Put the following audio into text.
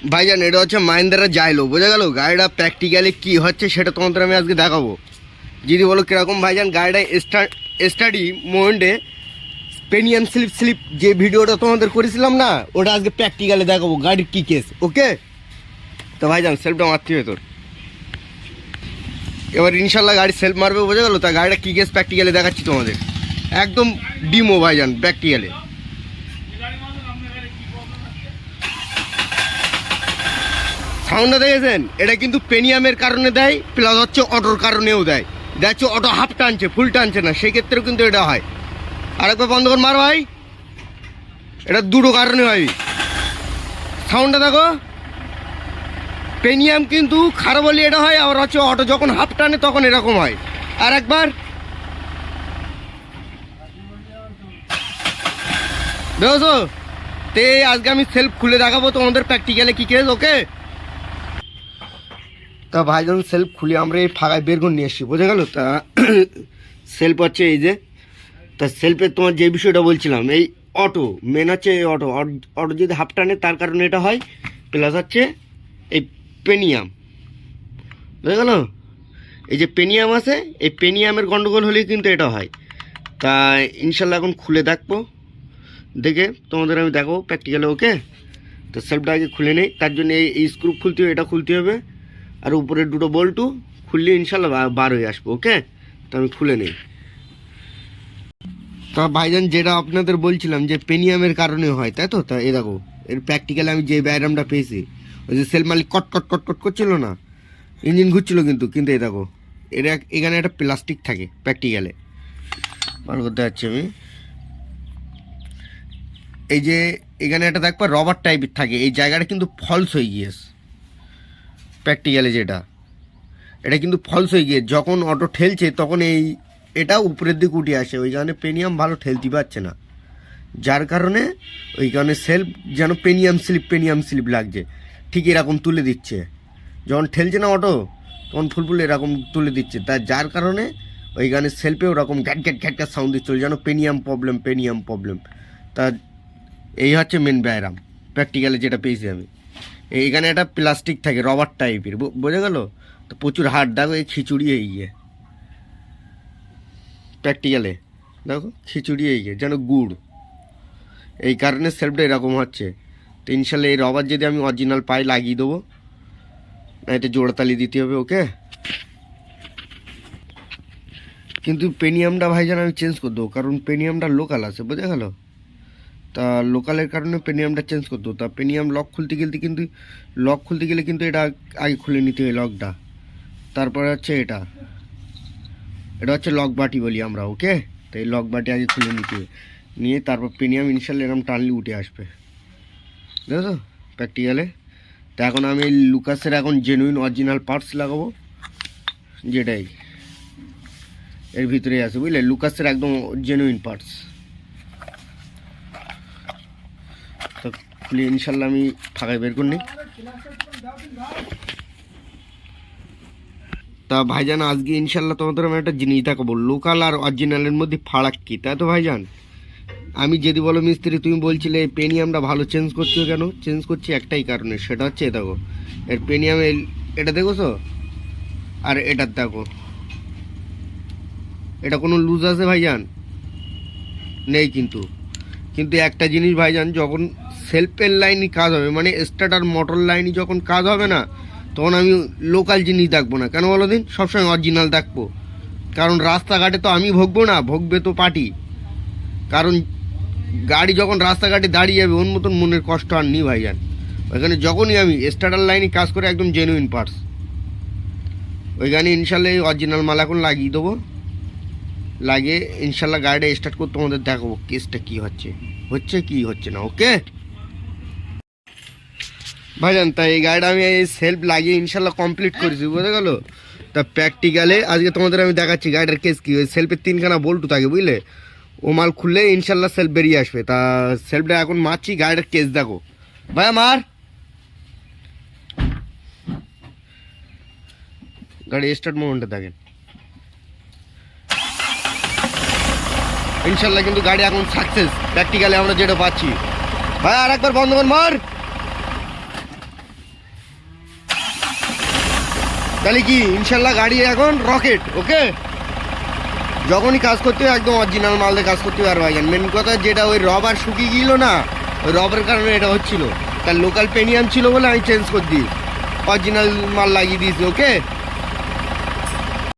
ভাইজান এটা হচ্ছে মাহিন্দ্রা জাইলো, বোঝা গেল? গাড়িটা প্র্যাকটিক্যালি কী হচ্ছে সেটা তোমাদের আমি আজকে দেখাবো। যদি বলো কীরকম ভাইজান, গাড়িটা স্টাডি মোমেন্টে পেনিয়াম স্লিপ যে ভিডিওটা তোমাদের করেছিলাম না, ওটা আজকে প্র্যাকটিক্যালে দেখাবো গাড়ির কী কেস। ওকে, তো ভাইজান সেলফটা মারতে হবে তোর। এবার ইনশাল্লাহ গাড়ি সেলফ মারবে, বোঝা গেলো? তা গাড়িটা কী কেস প্র্যাকটিক্যালে দেখাচ্ছি তোমাদের, একদম ডিমো ভাইজান প্র্যাকটিক্যালে। সাউন্ডটা দেখেছেন? এটা কিন্তু পেনিয়ামের কারণে দেয়, প্লাস হচ্ছে অটোর কারণেও দেয়। দেখছো অটো হাফ টানছে, ফুল টানছে না, সেক্ষেত্রেও কিন্তু এটা হয়। আরেকবার বন্ধ করে মার ভাই, এটা দুটো কারণে হয়। সাউন্ডটা দেখো, পেনিয়াম কিন্তু খারাপ হলে এটা হয়, আবার হচ্ছে অটো যখন হাফ টানে তখন এরকম হয়। আর একবার দেখো, তে আজকে আমি সেলফ খুলে দেখাবো তোমাদের প্র্যাকটিক্যালে কী কেস। ওকে, তা ভাইজান সেলফ খুলে আমরা এই ফাঁকায় বের করে নিয়ে এসছি, বোঝা গেল? তা সেলফ হচ্ছে এই যে, তা সেলফের তোমার যে বিষয়টা বলছিলাম, এই অটো মেন হচ্ছে এই অটো যদি হাফ টানে তার কারণে এটা হয়, প্লাস হচ্ছে এই পেনিয়াম, বোঝা গেল? এই যে পেনিয়াম আছে, এই পেনিয়ামের গন্ডগোল হলেই কিন্তু এটা হয়। তা ইনশাল্লাহ এখন খুলে দেখবো, দেখে তোমাদের আমি দেখাবো প্র্যাকটিক্যালে। ওকে, তো সেলফটা আগে খুলে নেই, তার জন্য এই স্ক্রু খুলতে হবে, এটা খুলতে হবে, আর উপরের দুটো বল্টু খুললে ইনশাল্লাহ বার হয়ে আসবো। ওকে, তো আমি খুলে নেই। তা ভাইজান যেটা আপনাদের বলছিলাম যে পেনিয়ামের কারণে হয়, তাই তো? তা এ দেখো, এর প্র্যাকটিক্যালে আমি যে ব্যায়ামটা পেয়েছি, ওই যে সেল মালিক কট কট কট কট করছিল না, ইঞ্জিন ঘুরছিল কিন্তু এই দেখো, এটা এখানে একটা প্লাস্টিক থাকে প্র্যাকটিক্যালে, বার করতে যাচ্ছি আমি। এই যে এখানে একটা দেখবা রবার টাইপের থাকে, এই জায়গাটা কিন্তু ফলস হয়ে গিয়েছে প্র্যাকটিক্যালে, যেটা এটা কিন্তু ফলস হয়ে গিয়ে যখন অটো ঠেলছে তখন এটা উপরের দিকে উঠে আসে, ওই কারণে পেনিয়াম ভালো ঠেলতে পারছে না, যার কারণে ওই কারণে সেলফ যেন পেনিয়াম স্লিপ লাগছে, ঠিক এরকম তুলে দিচ্ছে। যখন ঠেলছে না অটো তখন ফুল এরকম তুলে দিচ্ছে, যার কারণে ওই কারণে সেলফে ওরকম ঘ্যাট ঘ্যাট সাউন্ড দিচ্ছিল, যেন পেনিয়াম প্রবলেম। তা এই হচ্ছে মেন ব্যায়াম প্র্যাকটিক্যালে যেটা পেয়েছি আমি। এইখানে একটা প্লাস্টিক থাকে রবার টাইপের, বোঝা গেল? তো প্রচুর হার্ড, দেখো এই খিচুড়ি হয়ে গিয়ে প্র্যাকটিক্যালে, দেখো খিচুড়ি হয়ে গিয়ে যেন গুড়, এই কারণে সেলফটা এরকম হচ্ছে। তো ইনশাল্লাহ এই রবার যদি আমি অরিজিনাল পাই লাগিয়ে দেবো, না এটা জোড়াতালি দিতে হবে। ওকে, কিন্তু পেনিয়ামটা ভাইজান আমি চেঞ্জ করে দেবো, কারণ পেনিয়ামটা লোকাল আছে, বোঝা গেল? তা লোকালের কারণে পেনিয়ামটা চেঞ্জ করতে হতো। তা পেনিয়াম লক খুলতে গেলে কিন্তু এটা আগে খুলে নিতে হয় লকটা, তারপরে হচ্ছে এটা হচ্ছে লক বাটি বলি আমরা। ওকে, তো এই লক বাটি আগে খুলে নিতে হবে, নিয়ে তারপর পেনিয়াম ইনশাল্লাহ এরকম টানলে উঠে আসবে, দেখো তো প্র্যাকটিক্যালে। তো এখন আমি এই লুকাসের এখন জেনুইন অরিজিনাল পার্টস লাগাবো, যেটাই এর ভিতরে আছে, বুঝলে? লুকাসের একদম জেনুইন পার্টস। তো খুলে ইনশাল্লাহ আমি ফাঁকায় বের করে নিই। তা ভাইজান আজকে ইনশাল্লাহ তোমাদের আমি একটা জিনিস দেখাবো, লোকাল আর অরিজিনালের মধ্যে ফারাক কী, তাই তো ভাইজান? আমি যদি বলো মিস্ত্রি তুমি বলছিলে পেনিয়ামটা ভালো চেঞ্জ করছো কেন, চেঞ্জ করছি একটাই কারণে, সেটা হচ্ছে দেখো এর পেনিয়ামে এটা দেখোছো, আর এটার দেখো এটা কোনো লুজ আছে ভাইজান? নেই। কিন্তু একটা জিনিস ভাইজান, যখন সেলফের লাইনে কাজ হবে, মানে স্টার্টার মোটর লাইনে যখন কাজ হবে না, তখন আমি লোকাল জিনিস দেখবো না, কেন বলো দিন? সবসময় অরিজিনাল দেখবো, কারণ রাস্তাঘাটে তো আমি ভোগবো না, ভোগবে তো পার্টি। কারণ গাড়ি যখন রাস্তাঘাটে দাঁড়িয়ে যাবে, ওর মতন মনের কষ্ট আর নি ভাইজান। ওইখানে যখনই আমি স্টার্টার লাইনে কাজ করে একদম জেনুইন পার্টস, ওইখানে ইনশাল্লাহ অরিজিনাল মাল এখন লাগিয়ে দেবো, লাগিয়ে ইনশাল্লাহ গাড়িটা স্টার্ট করতে তোমাদের দেখাবো কেসটা কী হচ্ছে কি হচ্ছে না। ওকে ভাইজান, তাই এই গাড়িটা আমি এই সেলফ লাগিয়ে ইনশাল্লাহ কমপ্লিট করেছি, বোঝা গেল? তা প্র্যাকটিক্যালে আজকে তোমাদের আমি দেখাচ্ছি গাড়িটার কেস কী। ওই সেলফের 3খানা বল্টু থাকে, বুঝলে? ও মাল খুললে ইনশাল্লাহ সেলফ বেরিয়ে আসবে। তা সেলফটা এখন মারছি, গাড়িটার কেস দেখো ভাই আমার। গাড়ি স্টার্ট মোমেন্টে দেখেন, ইনশাল্লাহ কিন্তু গাড়ি এখন সাকসেস প্র্যাকটিক্যালে আমরা যেটা পাচ্ছি। ভাই আর একবার বন্ধ কর মার। তাহলে কি ইনশাল্লাহ গাড়ি এখন রকেট। ওকে, যখনই কাজ করতে হবে একদম অরিজিনাল মাল দিয়ে কাজ করতে হবে। আর ভাইজান মেন কথা যেটা ওই রবার শুকিয়ে গেল না, ওই রবের কারণে এটা হচ্ছিল। তার লোকাল পেনিয়াম ছিল বলে আমি চেঞ্জ করে দিই, অরিজিনাল মাল লাগিয়ে দিয়েছি। ওকে।